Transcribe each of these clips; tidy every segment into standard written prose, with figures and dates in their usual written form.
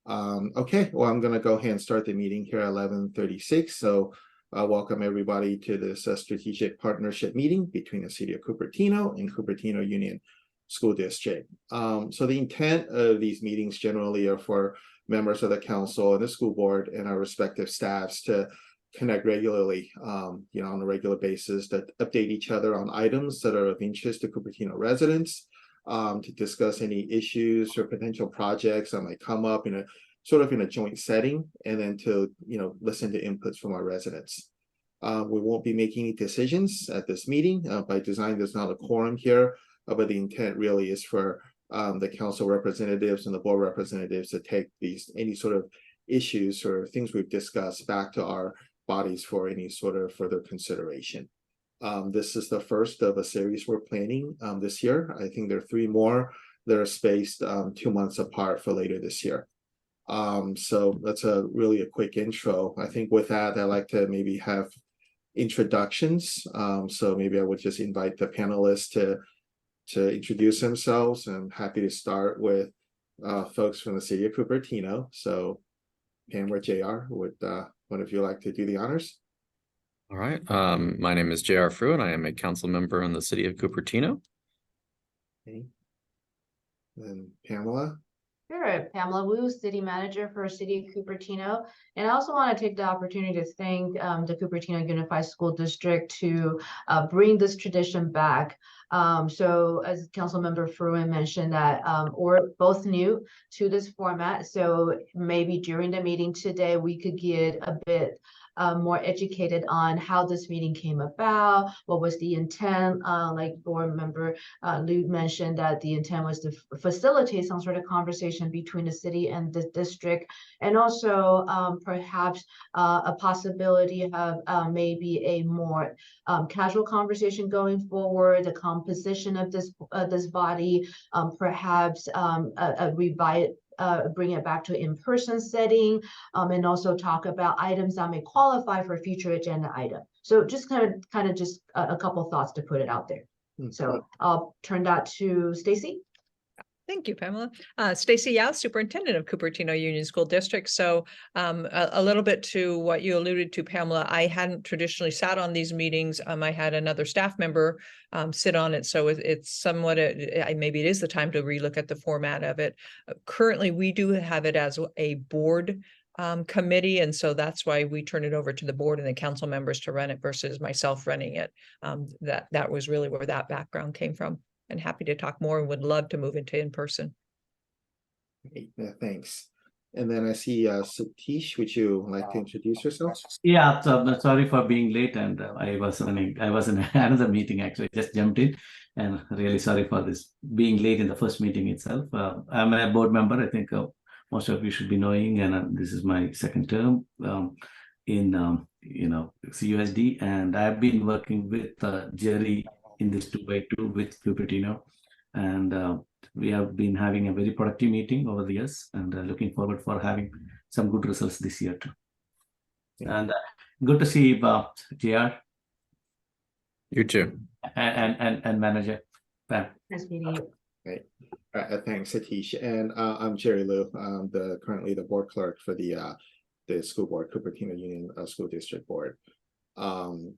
Okay, well, I'm going to go ahead and start the meeting here at 11:36. So welcome everybody to this strategic partnership meeting between the City of Cupertino and Cupertino Union School District. So the intent of these meetings generally are for members of the council and the school board and our respective staffs to connect regularly, on a regular basis, to update each other on items that are of interest to Cupertino residents, to discuss any issues or potential projects that might come up in a joint setting, and then to listen to inputs from our residents. We won't be making any decisions at this meeting. By design, there's not a quorum here, but the intent really is for the council representatives and the board representatives to take any sort of issues or things we've discussed back to our bodies for any sort of further consideration. This is the first of a series we're planning this year. I think there are 3 more that are spaced 2 months apart for later this year. So that's really a quick intro. I think with that, I'd like to maybe have introductions. So maybe I would just invite the panelists to introduce themselves. I'm happy to start with folks from the City of Cupertino. So Pam or JR, would one of you like to do the honors? All right. My name is JR Frew, and I am a council member in the City of Cupertino. Okay. And Pamela? Sure, Pamela Wu, City Manager for City of Cupertino. And I also want to take the opportunity to thank the Cupertino Unified School District to bring this tradition back. So as Councilmember Fruin mentioned that we're both new to this format. So maybe during the meeting today, we could get a bit more educated on how this meeting came about, what was the intent. Like board member Lou mentioned that the intent was to facilitate some sort of conversation between the city and the district, and also perhaps a possibility of maybe a more casual conversation going forward, the composition of this body, perhaps bring it back to in-person setting, and also talk about items that may qualify for future agenda item. So just kind of just a couple thoughts to put it out there. So I'll turn that to Stacy. Thank you, Pamela. Stacy Yao, Superintendent of Cupertino Union School District. So a little bit to what you alluded to, Pamela, I hadn't traditionally sat on these meetings. I had another staff member sit on it. So it's somewhat, maybe it is the time to relook at the format of it. Currently, we do have it as a board committee. And so that's why we turn it over to the board and the council members to run it versus myself running it. That was really where that background came from. And happy to talk more and would love to move into in-person. Great, thanks. And then I see Satish, would you like to introduce yourself? Yeah, so sorry for being late, and I was in another meeting, actually just jumped in, and really sorry for this being late in the first meeting itself. I'm a board member, I think most of you should be knowing, and this is my second term in CUSD, and I've been working with Jerry in this 2x2 with Cupertino, and we have been having a very productive meeting over the years, and looking forward for having some good results this year too. Yeah. And good to see JR. You too. And Manager Pam. Nice meeting you. Great. Thanks, Satish. And I'm Jerry Liu. I'm currently the board clerk for the school board, Cupertino Union School District Board.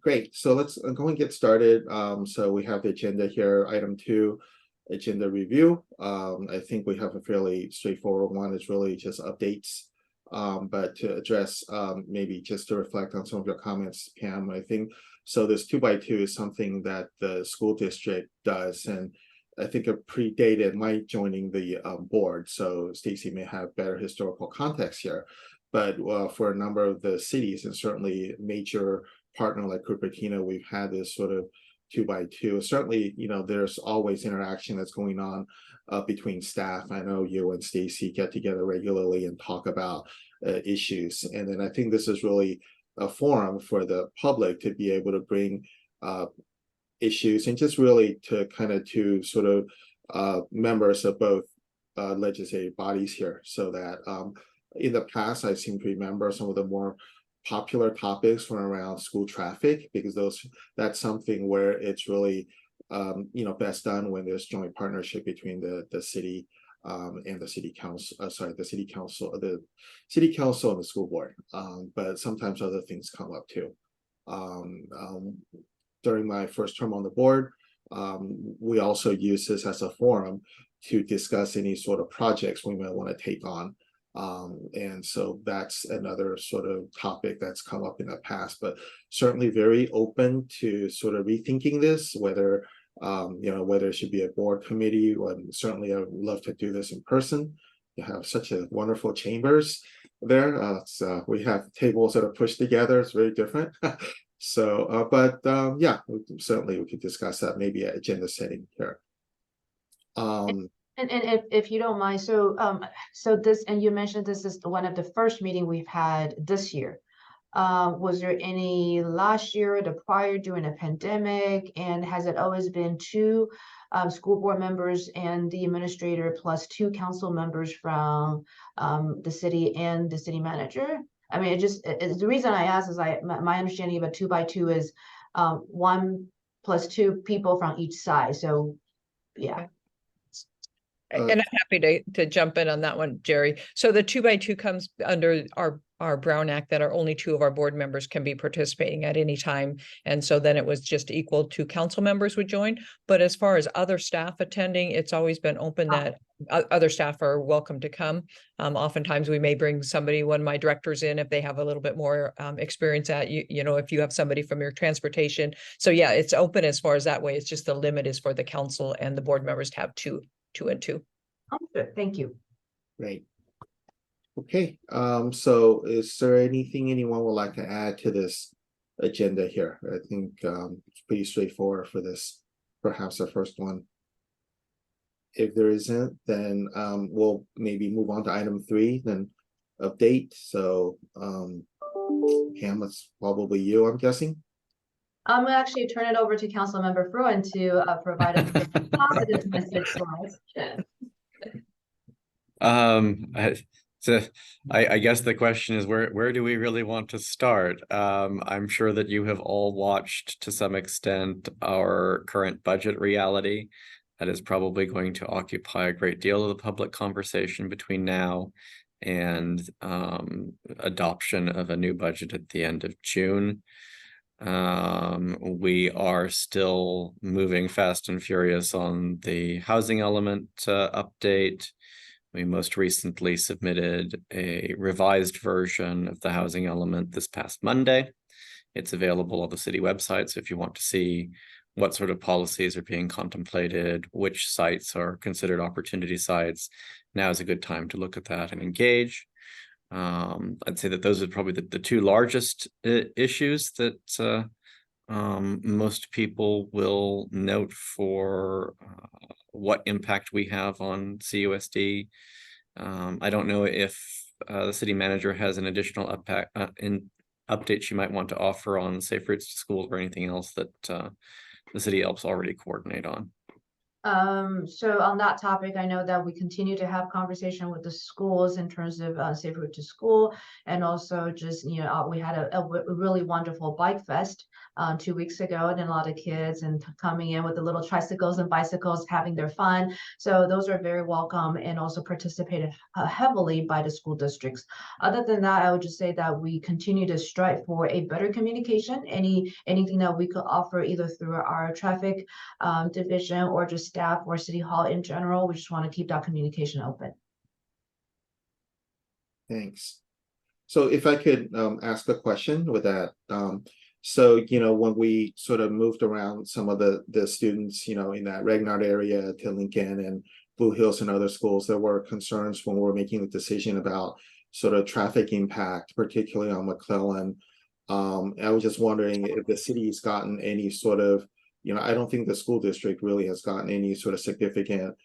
Great, so let's go and get started. So we have the agenda here. Item 2, agenda review. I think we have a fairly straightforward one. It's really just updates, but to address maybe just to reflect on some of your comments, Pam, I think so this 2x2 is something that the school district does, and I think it predated my joining the board, so Stacy may have better historical context here. But for a number of the cities, and certainly major partner like Cupertino, we've had this sort of 2x2. Certainly, there's always interaction that's going on between staff. I know you and Stacy get together regularly and talk about issues. And then I think this is really a forum for the public to be able to bring issues and just really to sort of members of both legislative bodies here, so that in the past, I seem to remember some of the more popular topics from around school traffic, because that's something where it's really best done when there's joint partnership between the city and the city council, the city council and the school board. But sometimes other things come up too. During my first term on the board, we also use this as a forum to discuss any sort of projects we might want to take on. And so that's another sort of topic that's come up in the past, but certainly very open to sort of rethinking this, whether whether it should be a board committee, or certainly I would love to do this in person. You have such a wonderful chambers there. We have tables that are pushed together. It's very different. So, yeah, certainly we could discuss that, maybe at agenda setting here. And if you don't mind, so this, and you mentioned this is one of the first meeting we've had this year. Was there any last year, the prior, during a pandemic, and has it always been two school board members and the administrator plus two council members from the city and the city manager? I mean, the reason I ask is my understanding of a 2x2 is 1 + 2 people from each side. So yeah. And I'm happy to jump in on that one, Jerry. So the 2x2 comes under our Brown Act, that are only 2 of our board members can be participating at any time. And so then it was just equal to council members would join. But as far as other staff attending, it's always been open that other staff are welcome to come. Oftentimes we may bring one of my directors in if they have a little bit more experience at if you have somebody from your transportation. So yeah, it's open as far as that way. It's just the limit is for the council and the board members to have 2 and 2. Good. Thank you. Great. Okay, so is there anything anyone would like to add to this agenda here? I think it's pretty straightforward for this, perhaps the first one. If there isn't, then we'll maybe move on to item 3, then update. So Pam, it's probably you, I'm guessing. I'm gonna actually turn it over to Councilmember Fruin to provide a positive message to us. I guess the question is where do we really want to start? I'm sure that you have all watched to some extent our current budget reality. That is probably going to occupy a great deal of the public conversation between now and adoption of a new budget at the end of June. We are still moving fast and furious on the housing element update. We most recently submitted a revised version of the housing element this past Monday. It's available on the city website, so if you want to see what sort of policies are being contemplated, which sites are considered opportunity sites, now is a good time to look at that and engage. I'd say that those are probably the 2 largest issues that most people will note for what impact we have on CUSD. I don't know if the city manager has an additional update she might want to offer on safe routes to schools or anything else that the city helps already coordinate on. So on that topic, I know that we continue to have conversation with the schools in terms of safe route to school, and also just we had a really wonderful bike fest 2 weeks ago, and a lot of kids and coming in with the little tricycles and bicycles having their fun. So those are very welcome and also participated heavily by the school districts. Other than that, I would just say that we continue to strive for a better communication. Anything that we could offer either through our traffic division or just staff or city hall in general, we just want to keep that communication open. Thanks. So if I could ask a question with that. So, when we sort of moved around some of the students, in that Regnard area to Lincoln and Blue Hills and other schools, there were concerns when we were making the decision about sort of traffic impact, particularly on McClellan. I was just wondering if the city's gotten any sort of, I don't think the school district really has gotten any sort of significant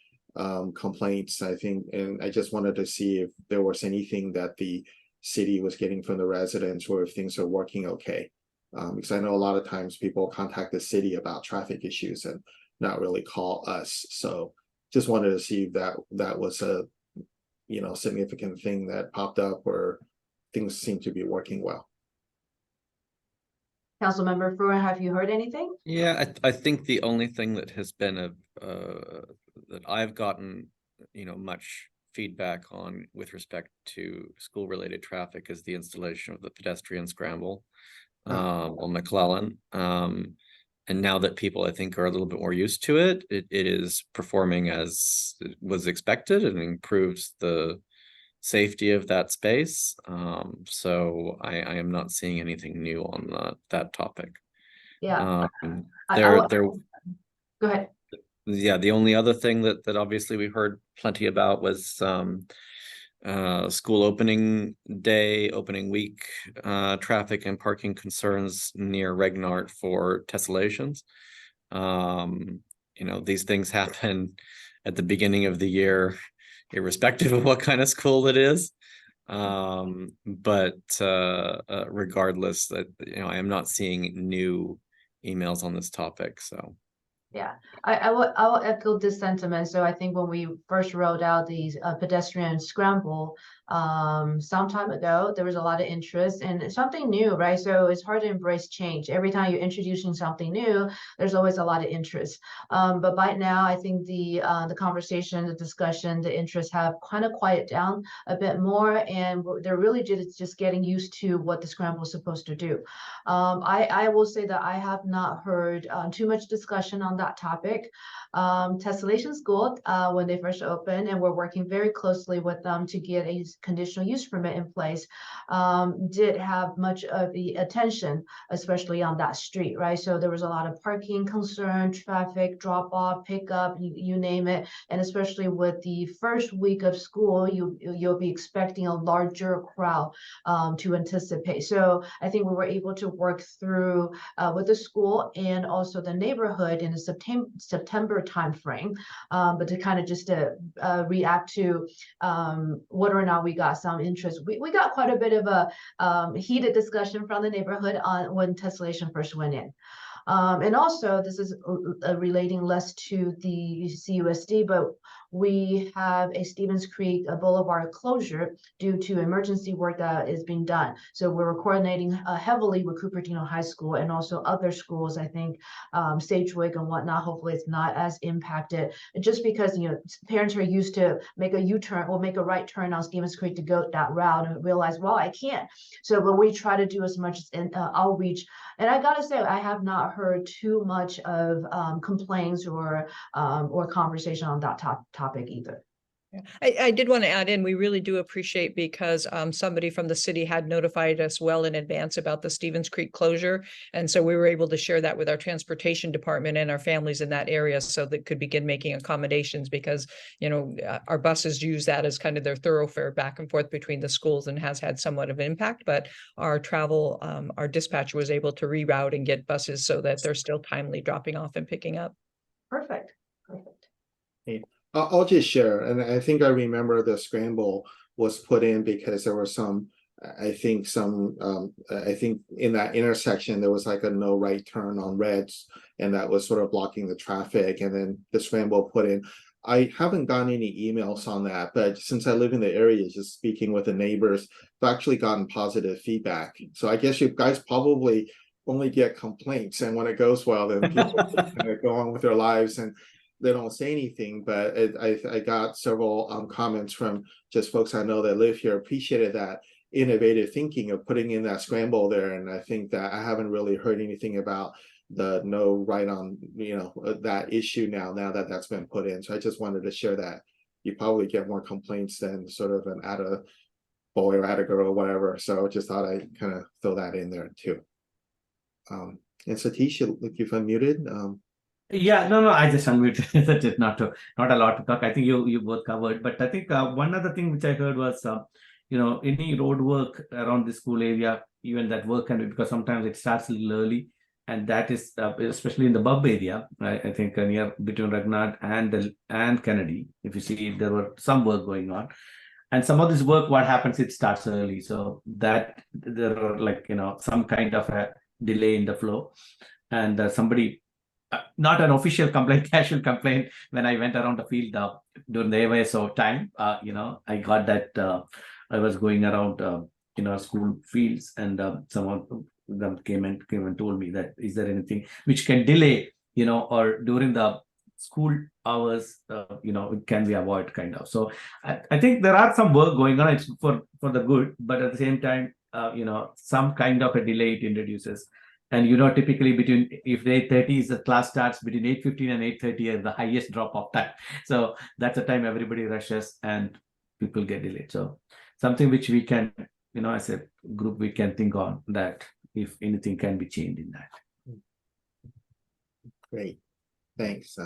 complaints, I think, and I just wanted to see if there was anything that the city was getting from the residents or if things are working okay. Because I know a lot of times people contact the city about traffic issues and not really call us. So just wanted to see if that was a significant thing that popped up or things seem to be working well. Councilmember Fruin, have you heard anything? Yeah, I think the only thing that has been that I've gotten much feedback on with respect to school-related traffic is the installation of the pedestrian scramble on McClellan. And now that people, I think, are a little bit more used to it, it is performing as was expected and improves the safety of that space. So I am not seeing anything new on that topic. Yeah. There, Go ahead. yeah, the only other thing that obviously we heard plenty about was school opening day, opening week, traffic and parking concerns near Regnart for tessellations. These things happen at the beginning of the year, irrespective of what kind of school it is. But regardless, that I am not seeing new emails on this topic. So yeah, I will echo this sentiment. So I think when we first rolled out these pedestrian scramble some time ago, there was a lot of interest and it's something new, right? So it's hard to embrace change. Every time you're introducing something new, there's always a lot of interest. But by now, I think the conversation, the discussion, the interest have kind of quieted down a bit more, and they're really just getting used to what the scramble is supposed to do. I will say that I have not heard too much discussion on that topic. Tessellation School, when they first opened, and we're working very closely with them to get a conditional use permit in place, did have much of the attention, especially on that street, right? So there was a lot of parking concern, traffic, drop off, pickup, you name it. And especially with the first week of school, you'll be expecting a larger crowd to anticipate. So I think we were able to work through with the school and also the neighborhood in the September timeframe, but to kind of just react to whether or not we got some interest. We got quite a bit of a heated discussion from the neighborhood on when tessellation first went in. And also, this is relating less to the CUSD, but we have a Stevens Creek Boulevard closure due to emergency work that is being done. So we're coordinating heavily with Cupertino High School and also other schools, I think, Sagewig and whatnot. Hopefully it's not as impacted, just because, parents are used to make a U-turn or make a right turn on Stevens Creek to go that route and realize, well, I can't. So, but we try to do as much outreach. And I gotta say, I have not heard too much of complaints or conversation on that topic either. I did want to add in, we really do appreciate, because somebody from the city had notified us well in advance about the Stevens Creek closure. And so we were able to share that with our transportation department and our families in that area, so that could begin making accommodations, because, our buses use that as kind of their thoroughfare back and forth between the schools, and has had somewhat of an impact. But our our dispatcher was able to reroute and get buses so that they're still timely dropping off and picking up. Perfect. Hey, I'll just share, and I think I remember the scramble was put in because there were I think in that intersection there was like a no right turn on reds, and that was sort of blocking the traffic, and then the scramble put in. I haven't gotten any emails on that, but since I live in the area, just speaking with the neighbors, I've actually gotten positive feedback. So I guess you guys probably only get complaints, and when it goes well, then people kind of go on with their lives and they don't say anything. But I got several comments from just folks I know that live here, appreciated that innovative thinking of putting in that scramble there. And I think that I haven't really heard anything about the no right on, that issue now that that's been put in. So I just wanted to share that. You probably get more complaints than sort of an atta boy or atta girl or whatever. So just thought I'd kind of throw that in there too. And Satish, you've unmuted. Yeah, no, I just unmuted. That's it. Not a lot to talk. I think you both covered. But I think one other thing which I heard was, any road work around the school area, even that work can be, because sometimes it starts a little early, and that is especially in the Bub area, right? I think near between Ragnard and Kennedy. If you see, there were some work going on, and some of this work, what happens, it starts early, so that there are some kind of a delay in the flow, and somebody. Not an official complaint, casual complaint. When I went around the field during the AYSO time, I got that I was going around, school fields, and someone them came and told me that, is there anything which can delay, or during the school hours, it can be avoided kind of. So I think there are some work going on. It's for the good, but at the same time, some kind of a delay it introduces. And typically between, if 8:30 is the class starts, between 8:15 and 8:30 is the highest drop off time. So that's the time everybody rushes and people get delayed. So something which we can, as a group, we can think on that if anything can be changed in that. Great, thanks.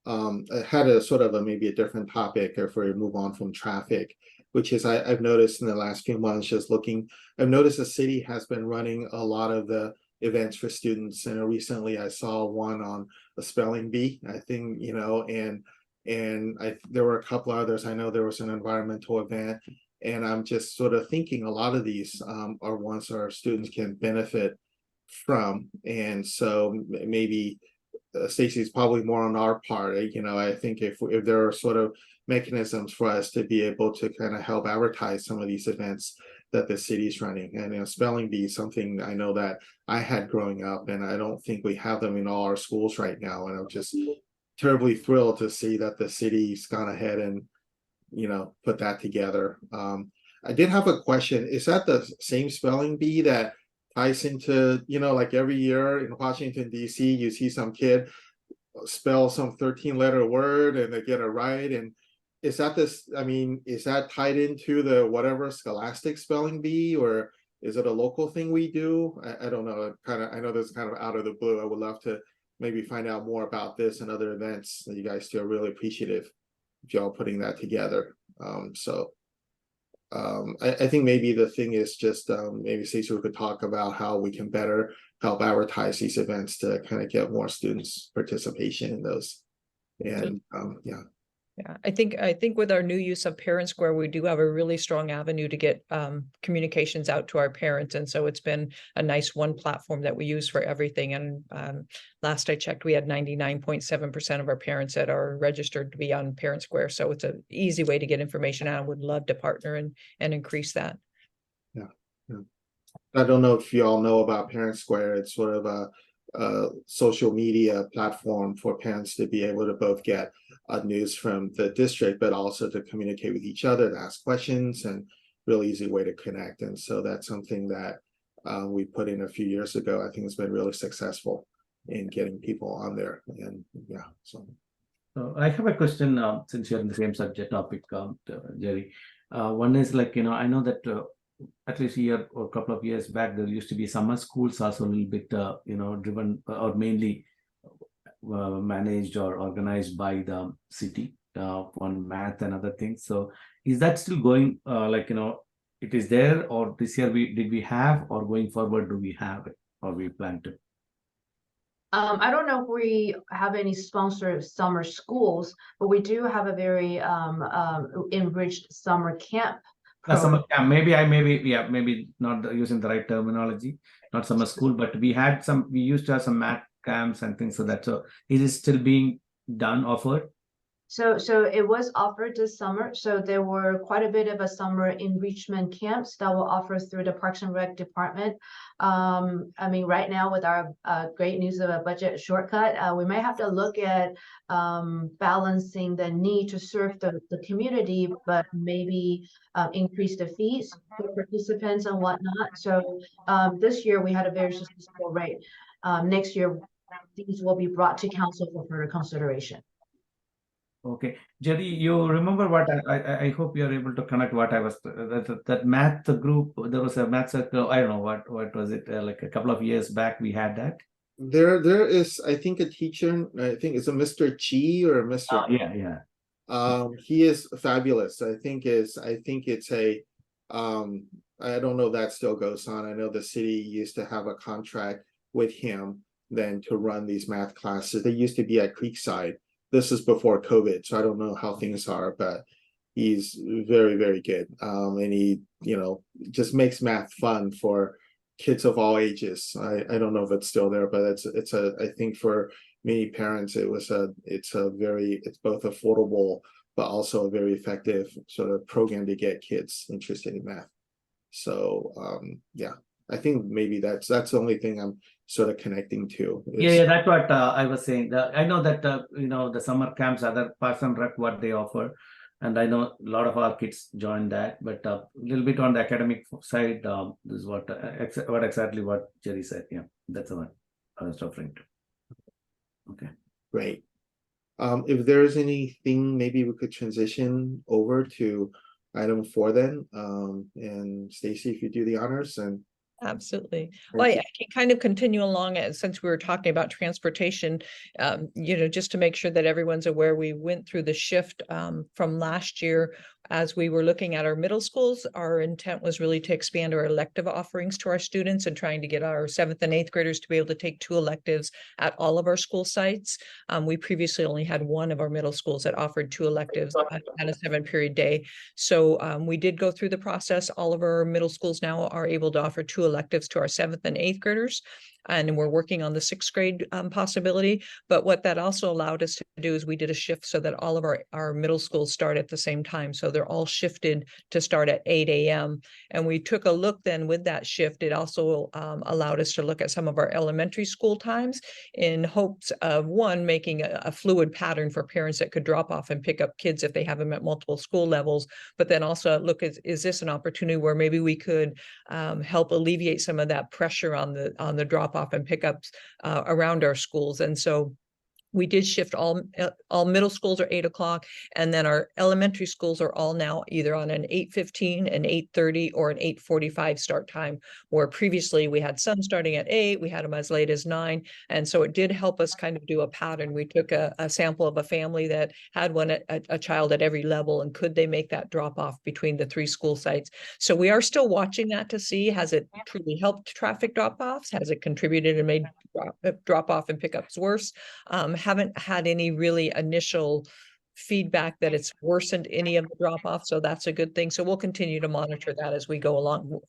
I had a sort of maybe a different topic if we move on from traffic, which is I've noticed in the last few months just looking, I've noticed the city has been running a lot of the events for students. And recently I saw one on a spelling bee, I think, and there were a couple others. I know there was an environmental event, and I'm just sort of thinking a lot of these are ones our students can benefit from. And so maybe Stacy's probably more on our part. I think if there are sort of mechanisms for us to be able to kind of help advertise some of these events that the city's running, and spelling bee is something I know that I had growing up, and I don't think we have them in all our schools right now. And I'm just terribly thrilled to see that the city's gone ahead and put that together. I did have a question. Is that the same spelling bee that ties into, like every year in Washington, D.C., you see some kid spell some 13-letter word and they get it right? And is that is that tied into the whatever Scholastic spelling bee, or is it a local thing we do? I don't know. I know this is kind of out of the blue. I would love to maybe find out more about this and other events that you guys do. Really appreciative if y'all putting that together. I think maybe the thing is just maybe Cecil could talk about how we can better help advertise these events to kind of get more students participation in those. And yeah. Yeah, I think with our new use of Parent Square, we do have a really strong avenue to get communications out to our parents. And so it's been a nice one platform that we use for everything. And last I checked, we had 99.7% of our parents that are registered to be on Parent Square. So it's an easy way to get information out. I would love to partner and increase that. Yeah. I don't know if you all know about Parent Square. It's sort of a social media platform for parents to be able to both get news from the district, but also to communicate with each other, to ask questions, and really easy way to connect. And so that's something that we put in a few years ago. I think it's been really successful in getting people on there. And yeah, so I have a question since you're in the same subject topic, Jerry. One is I know that at least a year or a couple of years back, there used to be summer schools also a little bit, driven or mainly managed or organized by the city on math and other things. So is that still going it is there, or this year did we have, or going forward do we have it, or we plan to? I don't know if we have any sponsored summer schools, but we do have a very enriched summer camp. Summer camp. Maybe not using the right terminology, not summer school, but we used to have some math camps and things like that. So is it still being done, offered? So it was offered this summer. So there were quite a bit of a summer enrichment camps that were offered through the Parks and Rec department. Right now with our great news of a budget shortcut, we might have to look at balancing the need to serve the community, but maybe increase the fees for participants and whatnot. So this year we had a very successful rate. Next year, these will be brought to council for further consideration. Okay, Jerry, you remember what I hope you are able to connect what I was that math group. There was a math circle. I don't know what was it, like a couple of years back we had that. there is, I think, a teacher. I think it's a Mr. Chi or a Mr. Yeah. He is fabulous. I think it's a I don't know if that still goes on. I know the city used to have a contract with him then to run these math classes. They used to be at Creekside. This is before COVID, so I don't know how things are, but he's very, very good. And he, just makes math fun for kids of all ages. I don't know if it's still there, but I think for many parents, it's both affordable, but also a very effective sort of program to get kids interested in math. So yeah, I think maybe that's the only thing I'm sort of connecting to. Yeah, that's what I was saying. I know that the summer camps, other Parks and Rec, what they offer, and I know a lot of our kids join that. But a little bit on the academic side, this is what exactly what Jerry said. Yeah, that's the one I was referring to. Okay, Great. If there's anything, maybe we could transition over to item 4 then. And Stacy, if you do the honors, and Absolutely. Thank Well, I you. can kind of continue along since we were talking about transportation, just to make sure that everyone's aware, we went through the shift from last year as we were looking at our middle schools. Our intent was really to expand our elective offerings to our students and trying to get our 7th and 8th graders to be able to take 2 electives at all of our school sites. We previously only had one of our middle schools that offered 2 electives at a 7-period day. So we did go through the process. All of our middle schools now are able to offer 2 electives to our 7th and 8th graders. And we're working on the 6th grade possibility. But what that also allowed us to do is we did a shift so that all of our middle schools start at the same time. So they're all shifted to start at 8 a.m. And we took a look then with that shift. It also allowed us to look at some of our elementary school times in hopes of, one, making a fluid pattern for parents that could drop off and pick up kids if they have them at multiple school levels. But then also look at, is this an opportunity where maybe we could help alleviate some of that pressure on the drop off and pickups around our schools. And so we did shift all middle schools are 8 o'clock, and then our elementary schools are all now either on an 8:15, an 8:30, or an 8:45 start time, where previously we had some starting at 8, we had them as late as 9. And so it did help us kind of do a pattern. We took a sample of a family that had a child at every level, and could they make that drop off between the 3 school sites. So we are still watching that to see, has it truly helped traffic drop offs? Has it contributed and made drop off and pickups worse? Haven't had any really initial feedback that it's worsened any of the drop off. So that's a good thing. So we'll continue to monitor that as we go along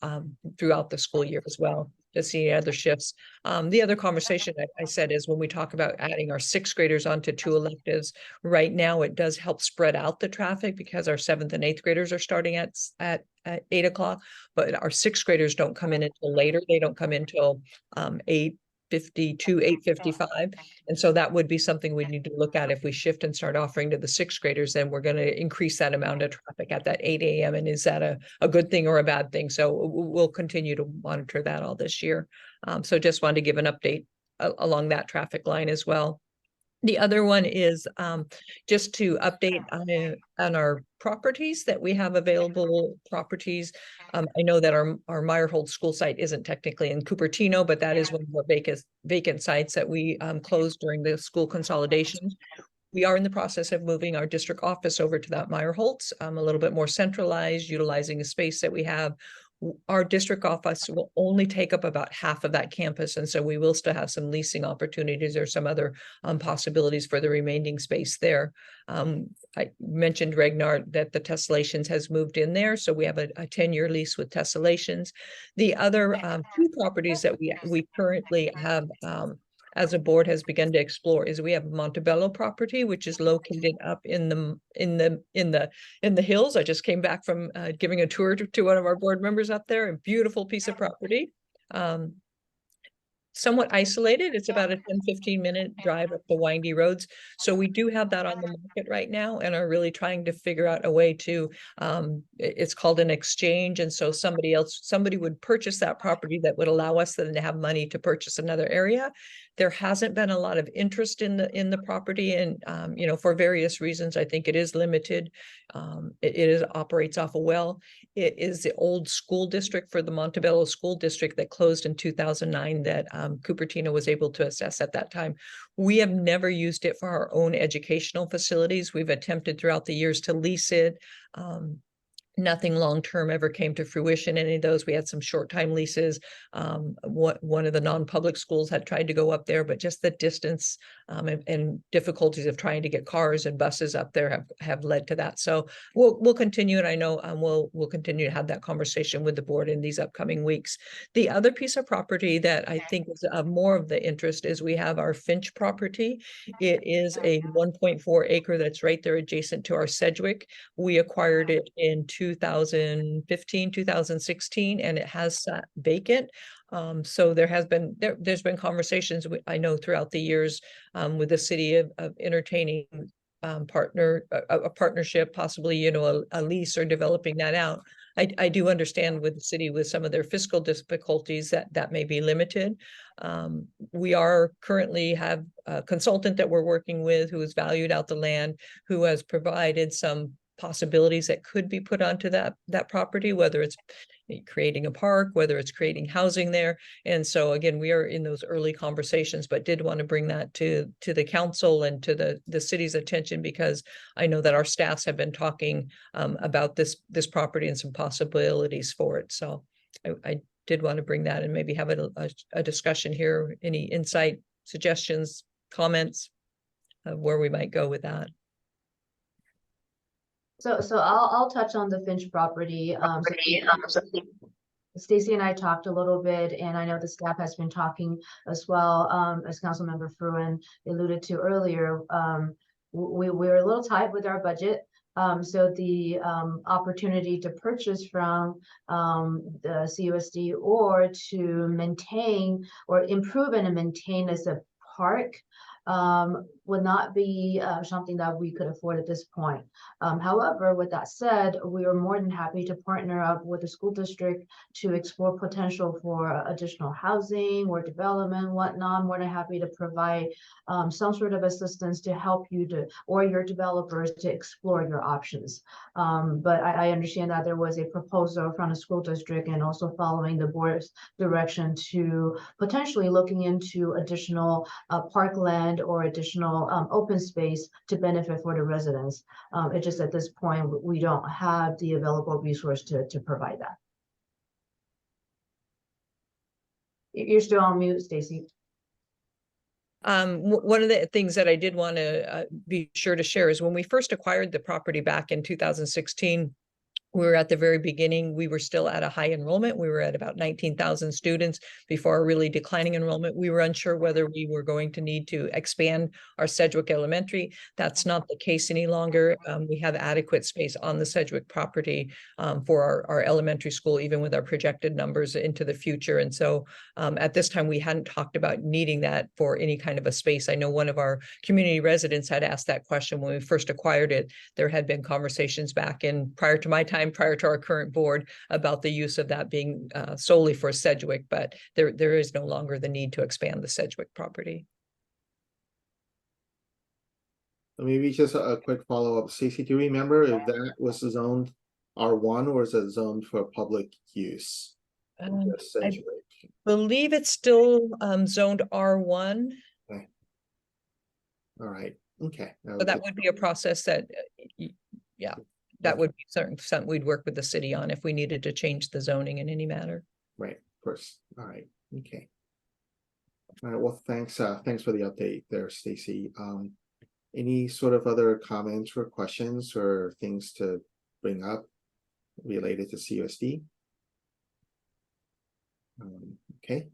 throughout the school year as well, to see other shifts. The other conversation I said is when we talk about adding our 6th graders onto 2 electives, right now it does help spread out the traffic because our 7th and 8th graders are starting at 8 o'clock, but our 6th graders don't come in until later. They don't come in until 8:52, 8:55. And so that would be something we need to look at. If we shift and start offering to the 6th graders, then we're going to increase that amount of traffic at that 8 a.m. And is that a good thing or a bad thing? So we'll continue to monitor that all this year. So just wanted to give an update along that traffic line as well. The other one is just to update on our properties that we have available properties. I know that our Meyerhold school site isn't technically in Cupertino, but that is one of our vacant sites that we closed during the school consolidation. We are in the process of moving our district office over to that Meyerholtz, a little bit more centralized, utilizing the space that we have. Our district office will only take up about half of that campus. And so we will still have some leasing opportunities or some other possibilities for the remaining space there. I mentioned, Ragnar, that the Tessellations has moved in there. So we have a 10-year lease with Tessellations. The other 2 properties that we currently have as a board has begun to explore is we have Montebello property, which is located up in the hills. I just came back from giving a tour to one of our board members up there. A beautiful piece of property. Somewhat isolated. It's about a 10-15 minute drive up the windy roads. So we do have that on the market right now and are really trying to figure out a way to, it's called an exchange. And so somebody would purchase that property that would allow us then to have money to purchase another area. There hasn't been a lot of interest in the property, and for various reasons. I think it is limited. It operates off a well. It is the old school district for the Montebello School District that closed in 2009 that Cupertino was able to assess at that time. We have never used it for our own educational facilities. We've attempted throughout the years to lease it. Nothing long-term ever came to fruition. Any of those, we had some short-time leases. One of the non-public schools had tried to go up there, but just the distance and difficulties of trying to get cars and buses up there have led to that. So we'll continue, and I know we'll continue to have that conversation with the board in these upcoming weeks. The other piece of property that I think is more of the interest is we have our Finch property. It is a 1.4 acre that's right there adjacent to our Sedgwick. We acquired it in 2015, 2016, and it has sat vacant. So there's been conversations I know throughout the years with the city of entertaining a partnership, possibly, you know, a lease or developing that out. I do understand with the city with some of their fiscal difficulties that may be limited. We are currently have a consultant that we're working with who has valued out the land, who has provided some possibilities that could be put onto that property, whether it's creating a park, whether it's creating housing there. And so again, we are in those early conversations, but did want to bring that to the council and to the city's attention, because I know that our staffs have been talking about this property and some possibilities for it. So I did want to bring that and maybe have a discussion here. Any insight, suggestions, comments of where we might go with that? So I'll touch on the Finch property. Stacy and I talked a little bit, and I know the staff has been talking as well, as Councilmember Fruin alluded to earlier. We're a little tight with our budget. So the opportunity to purchase from the CUSD or to maintain or improve and maintain as a park would not be something that we could afford at this point. However, with that said, we are more than happy to partner up with the school district to explore potential for additional housing or development, whatnot. More than happy to provide some sort of assistance to help you or your developers to explore your options. But I understand that there was a proposal from the school district and also following the board's direction to potentially looking into additional parkland or additional open space to benefit for the residents. It's just at this point, we don't have the available resource to provide that. You're still on mute, Stacy. One of the things that I did want to be sure to share is when we first acquired the property back in 2016, we were at the very beginning. We were still at a high enrollment. We were at about 19,000 students before a really declining enrollment. We were unsure whether we were going to need to expand our Sedgwick Elementary. That's not the case any longer. We have adequate space on the Sedgwick property for our elementary school, even with our projected numbers into the future. And so at this time, we hadn't talked about needing that for any kind of a space. I know one of our community residents had asked that question when we first acquired it. There had been conversations back in prior to my time, prior to our current board, about the use of that being solely for Sedgwick, but there is no longer the need to expand the Sedgwick property. Maybe just a quick follow-up. Stacey, do you remember if that was zoned R1 or is it zoned for public use? I believe it's still zoned R1. Okay. All right. Okay. So that would be a process that, yeah, that would be something we'd work with the city on if we needed to change the zoning in any matter. Right, of course. All right. Okay. All right. Well, thanks. Thanks for the update there, Stacy. Any sort of other comments or questions or things to bring up related to CUSD? Okay.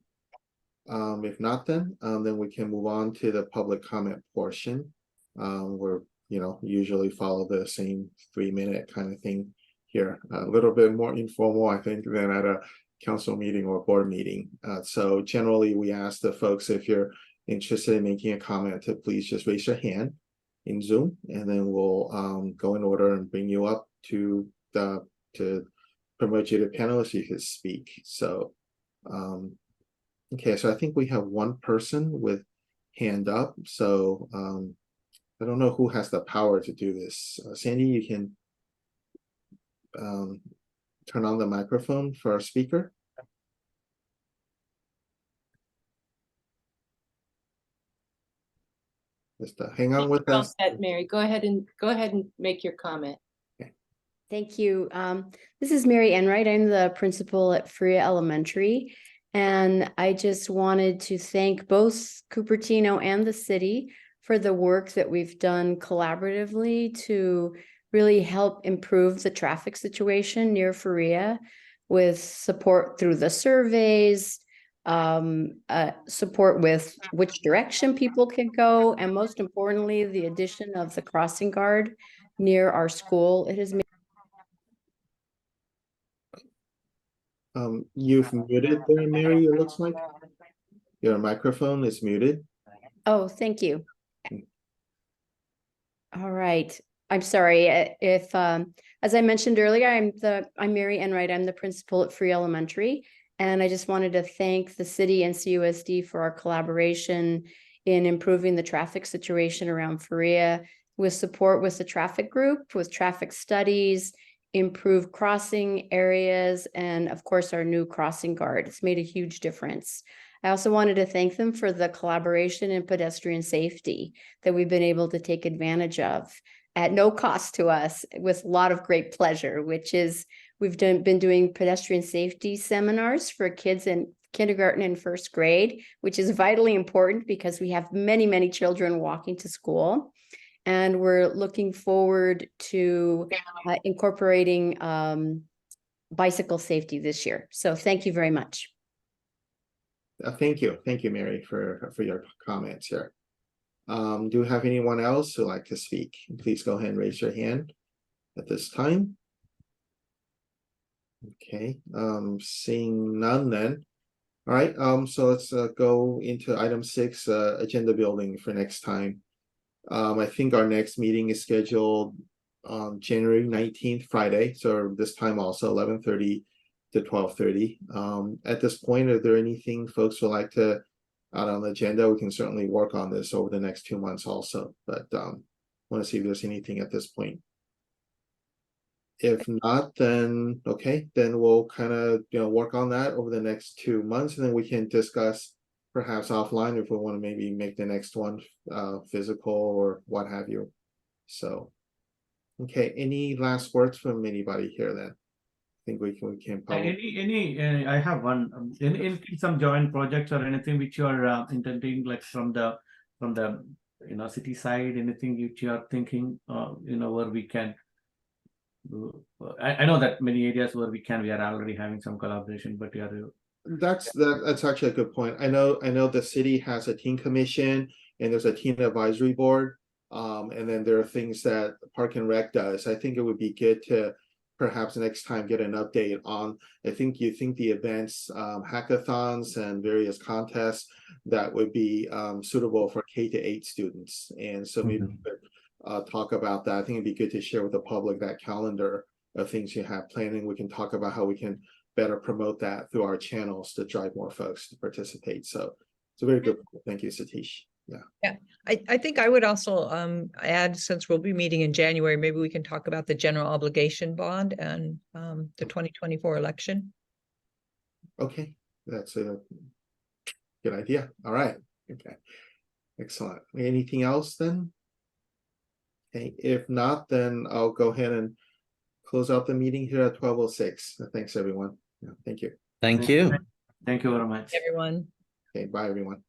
If not, then we can move on to the public comment portion. Where usually follow the same 3-minute kind of thing here. A little bit more informal, I think, than at a council meeting or board meeting. So generally, we ask the folks, if you're interested in making a comment, to please just raise your hand in Zoom, and then we'll go in order and bring you up to promote you to panelists. You can speak. So, okay, so I think we have one person with hand up. So, I don't know who has the power to do this. Sandy, you can turn on the microphone for our speaker. Just hang on with us. Mary, go ahead and make your comment. Okay. Thank you. This is Mary Enright. I'm the principal at Freya Elementary. And I just wanted to thank both Cupertino and the city for the work that we've done collaboratively to really help improve the traffic situation near Freya, with support through the surveys, support with which direction people can go, and most importantly, the addition of the crossing guard near our school. It has made You've muted there, Mary, it looks like. Your microphone is muted. Oh, thank you. All right. I'm sorry if, as I mentioned earlier, I'm Mary Enright. I'm the principal at Free Elementary. And I just wanted to thank the city and CUSD for our collaboration in improving the traffic situation around Faria, with support with the traffic group, with traffic studies, improved crossing areas, and of course, our new crossing guard. It's made a huge difference. I also wanted to thank them for the collaboration in pedestrian safety that we've been able to take advantage of at no cost to us, with a lot of great pleasure, which is been doing pedestrian safety seminars for kids in kindergarten and first grade, which is vitally important because we have many, many children walking to school. And we're looking forward to incorporating bicycle safety this year. So thank you very much. Thank you, Mary, for your comments here. Do we have anyone else who'd like to speak? Please go ahead and raise your hand at this time. Okay, seeing none then. All right, so let's go into item 6, agenda building for next time. I think our next meeting is scheduled on January 19th, Friday. So this time also 11:30 to 12:30. At this point, are there anything folks would like to add on the agenda? We can certainly work on this over the next 2 months also, but want to see if there's anything at this point. If not, then okay, then we'll kind of work on that over the next 2 months, and then we can discuss perhaps offline if we want to maybe make the next one physical or what have you. So okay, any last words from anybody here then? I think we can probably I have one. Any some joint projects or anything which you are intending, like from the city side, anything which you are thinking where we can. I know that many areas where we are already having some collaboration, but that's actually a good point. I know the city has a teen commission and there's a teen advisory board, and then there are things that Park and Rec does. I think it would be good to perhaps next time get an update on. I think the events, hackathons and various contests that would be suitable for K-8 students, and so maybe talk about that. I think it'd be good to share with the public that calendar of things you have planning. We can talk about how we can better promote that through our channels to drive more folks to participate. So it's a very good point. Thank you, Satish. Yeah. I think I would also add, since we'll be meeting in January, maybe we can talk about the general obligation bond and the 2024 election. Okay, that's a good idea. All right. Okay, excellent. Anything else then? Okay, if not, then I'll go ahead and close out the meeting here at 12:06. Thanks, everyone. Thank you. Thank you. Thank you very much. Everyone. Okay, bye, everyone.